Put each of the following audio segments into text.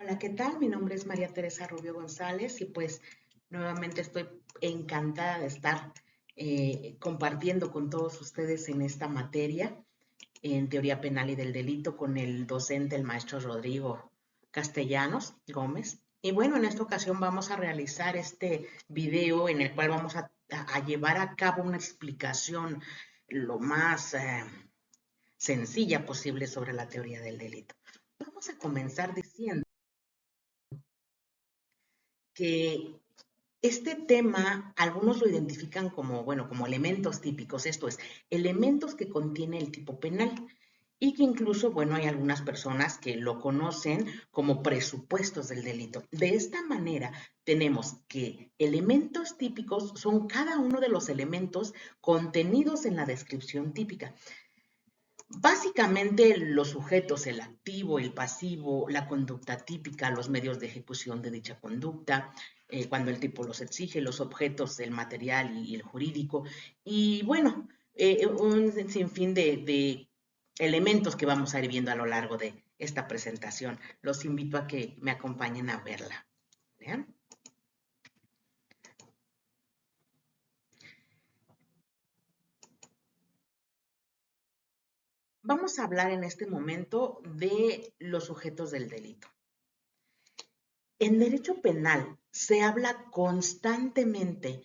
Hola, ¿qué tal? Mi nombre es María Teresa Rubio González y pues nuevamente estoy encantada de estar compartiendo con todos ustedes en esta materia en teoría penal y del delito con el docente, el maestro Rodrigo Castellanos Gómez. Y bueno, en esta ocasión vamos a realizar este video en el cual vamos a llevar a cabo una explicación lo más sencilla posible sobre la teoría del delito. Vamos a comenzar diciendo que este tema, algunos lo identifican como, bueno, como elementos típicos, esto es, elementos que contiene el tipo penal y que incluso, bueno, hay algunas personas que lo conocen como presupuestos del delito. De esta manera, tenemos que elementos típicos son cada uno de los elementos contenidos en la descripción típica. Básicamente los sujetos, el activo, el pasivo, la conducta típica, los medios de ejecución de dicha conducta, cuando el tipo los exige, los objetos, el material y el jurídico, y bueno, un sinfín de elementos que vamos a ir viendo a lo largo de esta presentación. Los invito a que me acompañen a verla. ¿Vean? Vamos a hablar en este momento de los sujetos del delito. En derecho penal se habla constantemente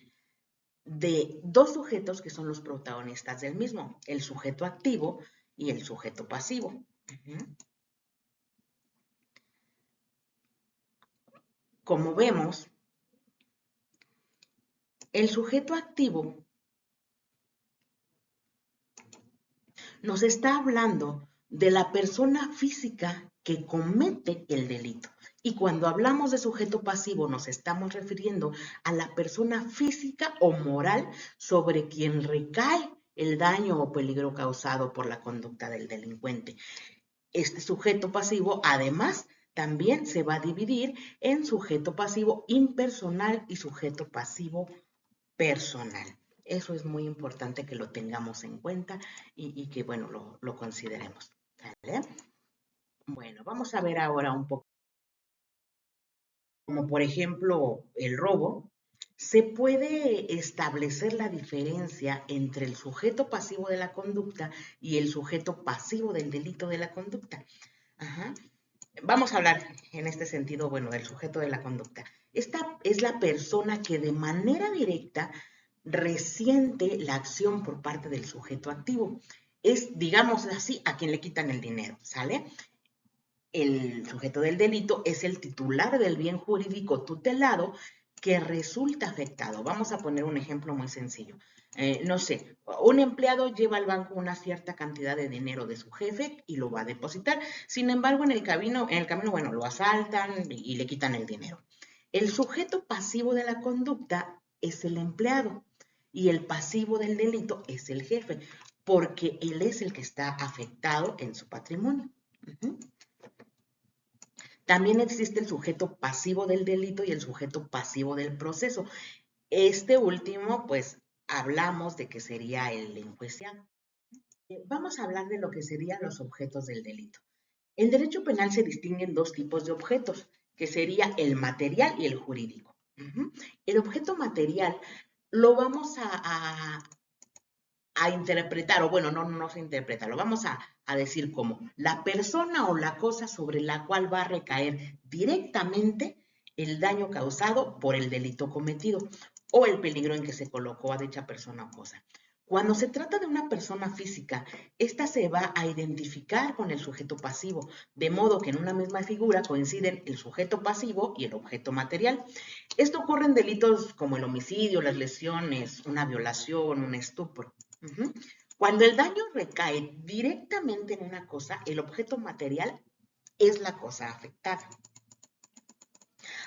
de dos sujetos que son los protagonistas del mismo, el sujeto activo y el sujeto pasivo. Como vemos, el sujeto activo nos está hablando de la persona física que comete el delito. Y cuando hablamos de sujeto pasivo nos estamos refiriendo a la persona física o moral sobre quien recae el daño o peligro causado por la conducta del delincuente. Este sujeto pasivo, además, también se va a dividir en sujeto pasivo impersonal y sujeto pasivo personal. Eso es muy importante que lo tengamos en cuenta y que, bueno, lo consideremos. ¿Vale? Bueno, vamos a ver ahora un poco, como por ejemplo el robo. Se puede establecer la diferencia entre el sujeto pasivo de la conducta y el sujeto pasivo del delito de la conducta. Ajá. Vamos a hablar en este sentido, bueno, del sujeto de la conducta. Esta es la persona que de manera directa resiente la acción por parte del sujeto activo. Es, digamos así, a quien le quitan el dinero, ¿sale? El sujeto del delito es el titular del bien jurídico tutelado que resulta afectado. Vamos a poner un ejemplo muy sencillo. No sé, un empleado lleva al banco una cierta cantidad de dinero de su jefe y lo va a depositar. Sin embargo, en el camino, bueno, lo asaltan y le quitan el dinero. El sujeto pasivo de la conducta es el empleado y el pasivo del delito es el jefe, porque él es el que está afectado en su patrimonio. También existe el sujeto pasivo del delito y el sujeto pasivo del proceso. Este último, pues, hablamos de que sería el enjuiciado. Vamos a hablar de lo que serían los objetos del delito. En derecho penal se distinguen dos tipos de objetos, que sería el material y el jurídico. El objeto material lo vamos a interpretar, o bueno, no se interpreta, lo vamos a decir como la persona o la cosa sobre la cual va a recaer directamente el daño causado por el delito cometido o el peligro en que se colocó a dicha persona o cosa. Cuando se trata de una persona física, esta se va a identificar con el sujeto pasivo, de modo que en una misma figura coinciden el sujeto pasivo y el objeto material. Esto ocurre en delitos como el homicidio, las lesiones, una violación, un estupro. Cuando el daño recae directamente en una cosa, el objeto material es la cosa afectada.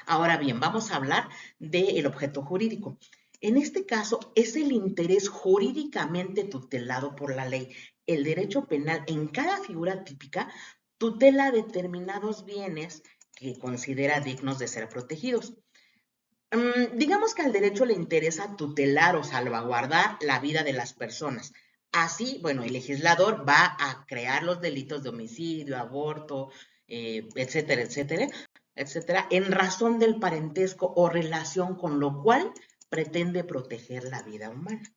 Ahora bien, vamos a hablar del objeto jurídico. En este caso, es el interés jurídicamente tutelado por la ley. El derecho penal en cada figura típica tutela determinados bienes que considera dignos de ser protegidos. Digamos que al derecho le interesa tutelar o salvaguardar la vida de las personas. Así, bueno, el legislador va a crear los delitos de homicidio, aborto, etcétera, etcétera, etcétera, en razón del parentesco o relación con lo cual pretende proteger la vida humana.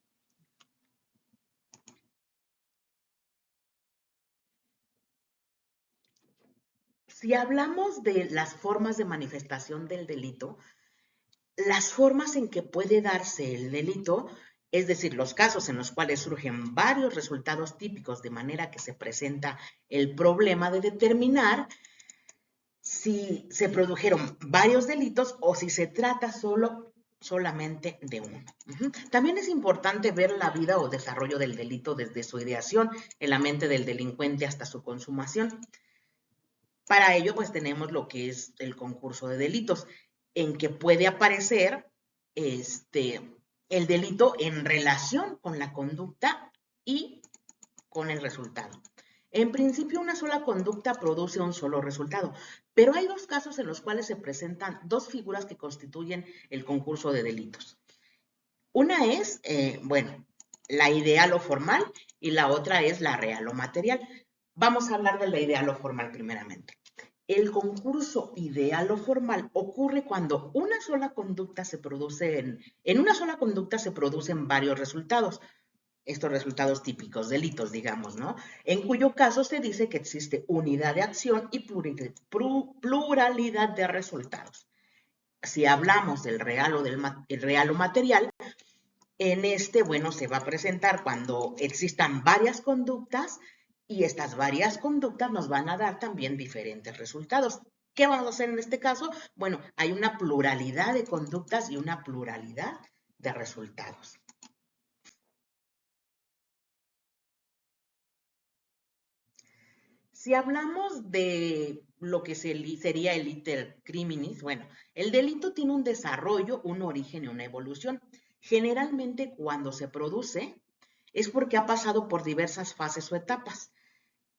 Si hablamos de las formas de manifestación del delito, las formas en que puede darse el delito, es decir, los casos en los cuales surgen varios resultados típicos de manera que se presenta el problema de determinar si se produjeron varios delitos o si se trata solamente de uno. También es importante ver la vida o desarrollo del delito desde su ideación en la mente del delincuente hasta su consumación. Para ello, pues tenemos lo que es el concurso de delitos, en que puede aparecer el delito en relación con la conducta y con el resultado. En principio, una sola conducta produce un solo resultado, pero hay dos casos en los cuales se presentan dos figuras que constituyen el concurso de delitos. Una es, la ideal o formal y la otra es la real o material. Vamos a hablar de la ideal o formal primeramente. El concurso ideal o formal ocurre cuando una sola conducta se produce en una sola conducta se producen varios resultados. Estos resultados típicos, delitos, digamos, ¿no? En cuyo caso se dice que existe unidad de acción y pluralidad de resultados. Si hablamos del real el real o material, en se va a presentar cuando existan varias conductas y estas varias conductas nos van a dar también diferentes resultados. ¿Qué vamos a hacer en este caso? Bueno, hay una pluralidad de conductas y una pluralidad de resultados. Si hablamos de lo que sería el iter criminis, bueno, el delito tiene un desarrollo, un origen y una evolución. Generalmente cuando se produce es porque ha pasado por diversas fases o etapas.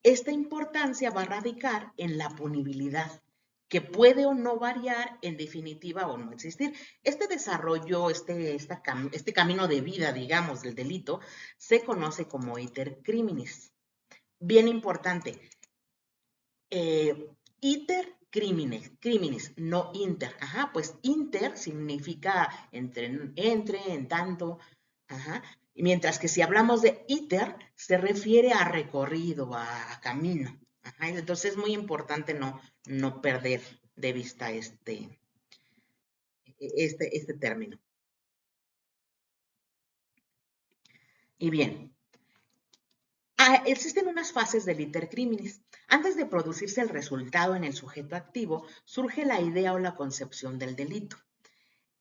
Esta importancia va a radicar en la punibilidad, que puede o no variar, en definitiva, o no existir. Este desarrollo, este camino de vida, digamos, del delito, se conoce como iter criminis. Bien importante, iter criminis, no inter. Ajá, pues inter significa entre, en tanto. Ajá. Mientras que si hablamos de iter, se refiere a recorrido, a camino. Ajá. Entonces es muy importante no perder de vista este término. Y bien, existen unas fases del iter criminis. Antes de producirse el resultado en el sujeto activo, surge la idea o la concepción del delito.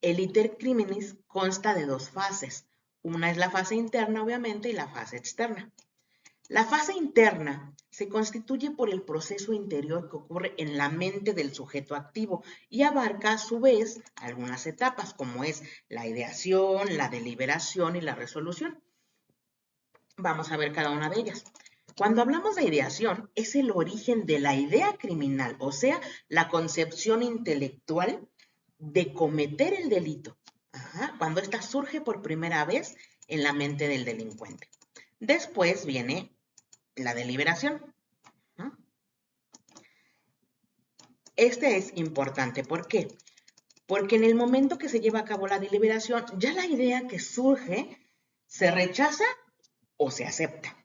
El iter criminis consta de dos fases. Una es la fase interna, obviamente, y la fase externa. La fase interna se constituye por el proceso interior que ocurre en la mente del sujeto activo y abarca a su vez algunas etapas, como es la ideación, la deliberación y la resolución. Vamos a ver cada una de ellas. Cuando hablamos de ideación, es el origen de la idea criminal, o sea, la concepción intelectual de cometer el delito. Ajá, cuando ésta surge por primera vez en la mente del delincuente. Después viene la deliberación. ¿No? Este es importante. ¿Por qué? Porque en el momento que se lleva a cabo la deliberación, ya la idea que surge se rechaza o se acepta.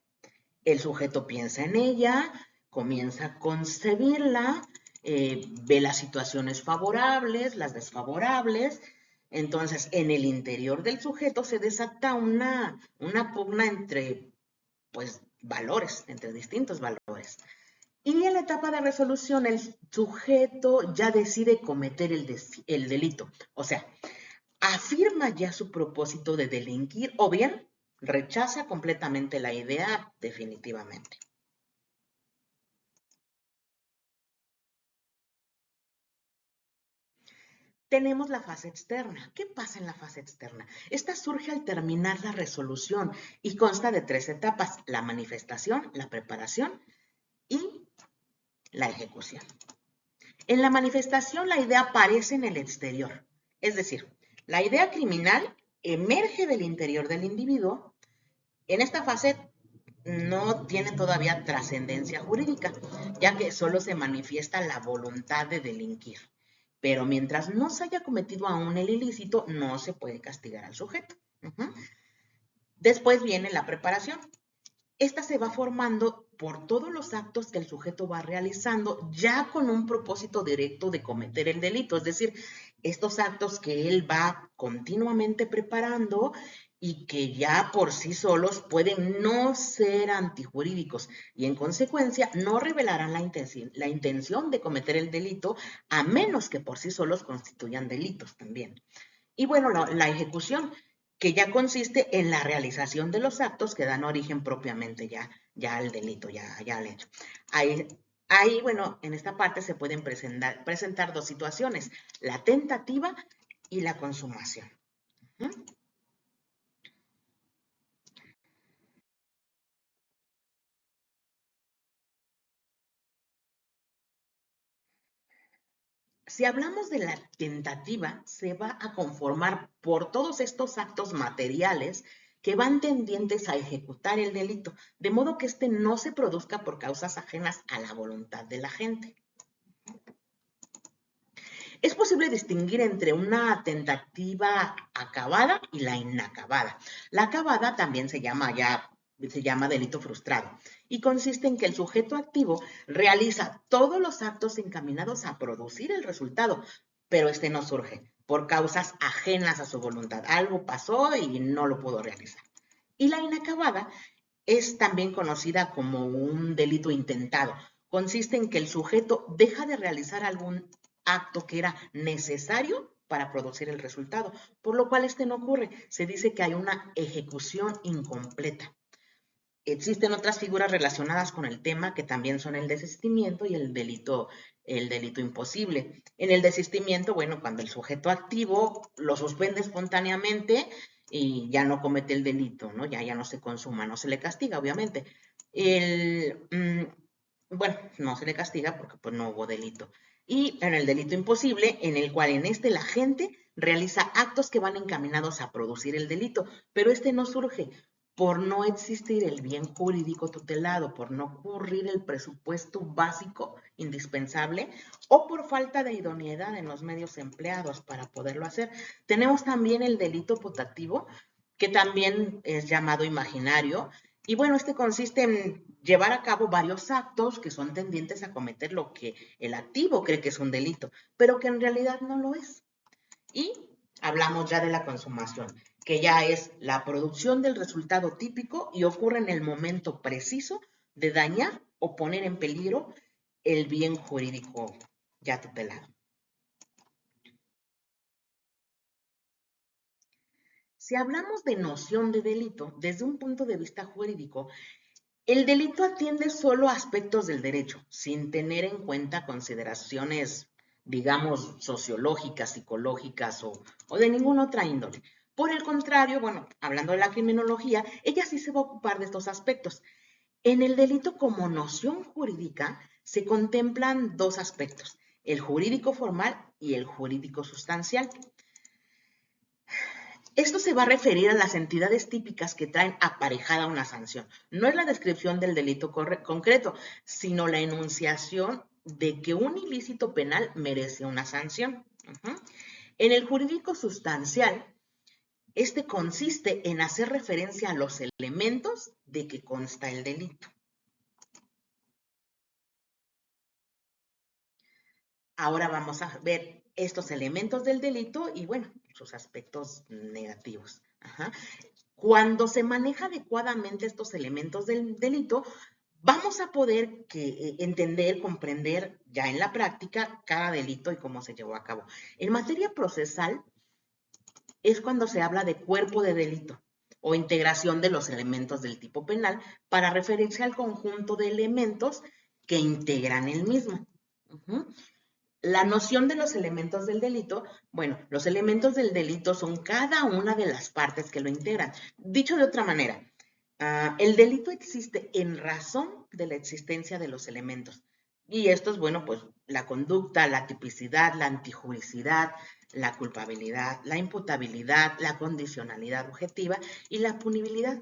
El sujeto piensa en ella, comienza a concebirla, ve las situaciones favorables, las desfavorables. Entonces, en el interior del sujeto se desata una pugna entre, pues, valores, entre distintos valores. Y en la etapa de resolución, el sujeto ya decide cometer el delito. O sea, afirma ya su propósito de delinquir o bien rechaza completamente la idea definitivamente. Tenemos la fase externa. ¿Qué pasa en la fase externa? Esta surge al terminar la resolución y consta de tres etapas: la manifestación, la preparación y la ejecución. En la manifestación, la idea aparece en el exterior, es decir, la idea criminal emerge del interior del individuo. En esta fase no tiene todavía trascendencia jurídica, ya que solo se manifiesta la voluntad de delinquir. pero mientras no se haya cometido aún el ilícito, no se puede castigar al sujeto. Después viene la preparación. Esta se va formando por todos los actos que el sujeto va realizando ya con un propósito directo de cometer el delito, es decir, estos actos que él va continuamente preparando y que ya por sí solos pueden no ser antijurídicos y en consecuencia no revelarán la intención de cometer el delito a menos que por sí solos constituyan delitos también. Y bueno, la ejecución, que ya consiste en la realización de los actos que dan origen propiamente ya al delito, ya al hecho. Ahí, bueno, en esta parte se pueden presentar dos situaciones, la tentativa y la consumación. Si hablamos de la tentativa, se va a conformar por todos estos actos materiales que van tendientes a ejecutar el delito, de modo que éste no se produzca por causas ajenas a la voluntad de la gente. Es posible distinguir entre una tentativa acabada y la inacabada. La acabada también se llama delito frustrado y consiste en que el sujeto activo realiza todos los actos encaminados a producir el resultado, pero este no surge por causas ajenas a su voluntad. Algo pasó y no lo pudo realizar. Y la inacabada es también conocida como un delito intentado. Consiste en que el sujeto deja de realizar algún acto que era necesario para producir el resultado, por lo cual este no ocurre. Se dice que hay una ejecución incompleta. Existen otras figuras relacionadas con el tema que también son el desistimiento y el delito imposible. En el desistimiento, bueno, cuando el sujeto activo lo suspende espontáneamente y ya no comete el delito, ¿no? Ya no se consuma, no se le castiga, obviamente. Bueno, no se le castiga porque pues no hubo delito. Y en el delito imposible, en el cual en este la gente realiza actos que van encaminados a producir el delito, pero este no surge por no existir el bien jurídico tutelado, por no ocurrir el presupuesto básico indispensable o por falta de idoneidad en los medios empleados para poderlo hacer. Tenemos también el delito putativo, que también es llamado imaginario, y bueno, este consiste en llevar a cabo varios actos que son tendientes a cometer lo que el activo cree que es un delito, pero que en realidad no lo es. Y hablamos ya de la consumación, que ya es la producción del resultado típico y ocurre en el momento preciso de dañar o poner en peligro el bien jurídico ya tutelado. Si hablamos de noción de delito desde un punto de vista jurídico, el delito atiende solo a aspectos del derecho, sin tener en cuenta consideraciones, digamos, sociológicas, psicológicas o de ninguna otra índole. Por el contrario, bueno, hablando de la criminología, ella sí se va a ocupar de estos aspectos. En el delito como noción jurídica se contemplan dos aspectos, el jurídico formal y el jurídico sustancial. Esto se va a referir a las entidades típicas que traen aparejada una sanción. No es la descripción del delito concreto, sino la enunciación de que un ilícito penal merece una sanción. En el jurídico sustancial, este consiste en hacer referencia a los elementos de que consta el delito. Ahora vamos a ver estos elementos del delito y, bueno, sus aspectos negativos. Cuando se maneja adecuadamente estos elementos del delito, vamos a poder entender, comprender ya en la práctica cada delito y cómo se llevó a cabo. En materia procesal es cuando se habla de cuerpo de delito o integración de los elementos del tipo penal para referirse al conjunto de elementos que integran el mismo. La noción de los elementos del delito, bueno, los elementos del delito son cada una de las partes que lo integran. Dicho de otra manera, el delito existe en razón de la existencia de los elementos. Y esto es, bueno, pues la conducta, la tipicidad, la antijuricidad, la culpabilidad, la imputabilidad, la condicionalidad objetiva y la punibilidad.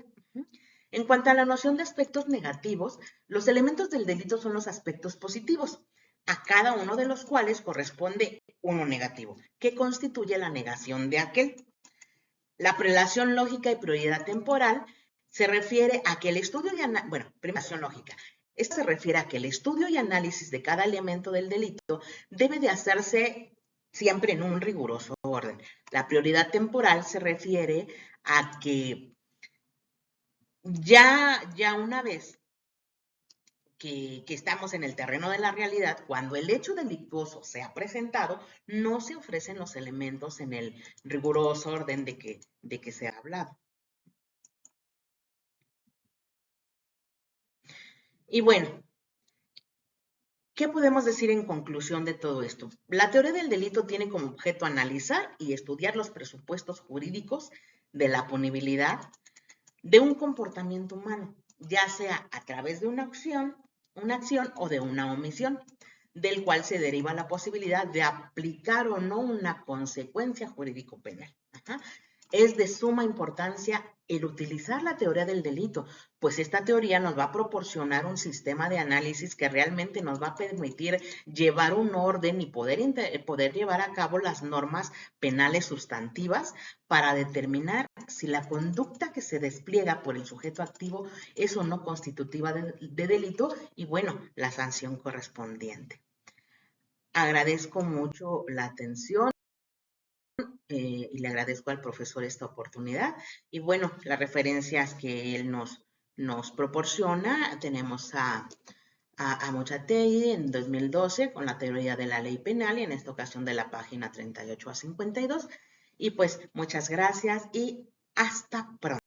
En cuanto a la noción de aspectos negativos, los elementos del delito son los aspectos positivos, a cada uno de los cuales corresponde uno negativo, que constituye la negación de aquel. La prelación lógica y prioridad temporal se refiere a que el estudio y prelación lógica. Esta se refiere a que el estudio y análisis de cada elemento del delito debe de hacerse siempre en un riguroso orden. La prioridad temporal se refiere a que ya una vez que estamos en el terreno de la realidad, cuando el hecho delictuoso se ha presentado, no se ofrecen los elementos en el riguroso orden de que se ha hablado. Y bueno, ¿qué podemos decir en conclusión de todo esto? La teoría del delito tiene como objeto analizar y estudiar los presupuestos jurídicos de la punibilidad de un comportamiento humano, ya sea a través de una acción o de una omisión, del cual se deriva la posibilidad de aplicar o no una consecuencia jurídico-penal. Es de suma importancia el utilizar la teoría del delito, pues esta teoría nos va a proporcionar un sistema de análisis que realmente nos va a permitir llevar un orden y poder llevar a cabo las normas penales sustantivas para determinar si la conducta que se despliega por el sujeto activo es o no constitutiva de delito y, bueno, la sanción correspondiente. Agradezco mucho la atención. Y le agradezco al profesor esta oportunidad. Y bueno, las referencias que él nos proporciona, tenemos a Mochategui en 2012 con la teoría de la ley penal y en esta ocasión de la página 38 a 52. Y pues muchas gracias y hasta pronto.